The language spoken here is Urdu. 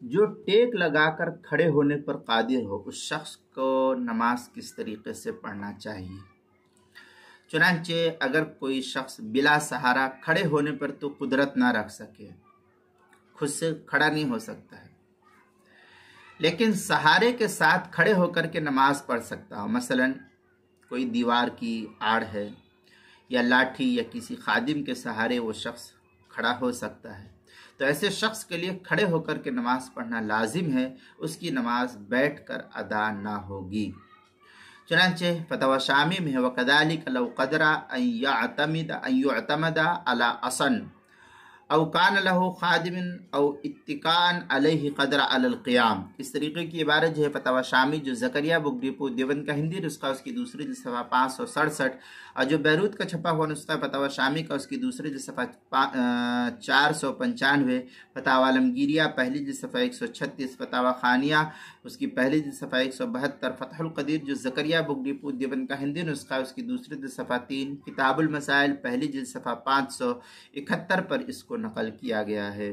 جو ٹیک لگا کر کھڑے ہونے پر قادر ہو اس شخص کو نماز کس طریقے سے پڑھنا چاہیے؟ چنانچہ اگر کوئی شخص بلا سہارا کھڑے ہونے پر تو قدرت نہ رکھ سکے، خود سے کھڑا نہیں ہو سکتا ہے، لیکن سہارے کے ساتھ کھڑے ہو کر کے نماز پڑھ سکتا ہو، مثلا کوئی دیوار کی آڑ ہے یا لاٹھی یا کسی خادم کے سہارے وہ شخص کھڑا ہو سکتا ہے، تو ایسے شخص کے لیے کھڑے ہو کر کے نماز پڑھنا لازم ہے، اس کی نماز بیٹھ کر ادا نہ ہوگی۔ چنانچہ فتوی شامی میں ہے وَكَذَلِكَ لَوْ قَدْرَ أَن يُعْتَمَدَ عَلَى أَصًن او کان لہ خادم او اتکان علیہ قدر علی القیام۔ اس طریقے کی عبارت جو ہے فتوی شامی جو زکریہ بک ڈپو دیوبند کا ہندی نسخہ اس کی دوسری جلد صفحہ 567، اور جو بیروت کا چھپا ہوا نسخہ فتوی شامی کا اس کی دوسری جلد صفحہ 495، فتاوی عالمگیریہ پہلی جلد صفحہ 136، فتاوی خانیہ اس کی پہلی جلد صفحہ 172، فتح القدیر جو زکریہ بک ڈپو دیوبند کا ہندی نسخہ اس کی دوسری جلد صفحہ 3، کتاب المسائل پہلی جلد صفحہ 571 پر اس کو نقل کیا گیا ہے۔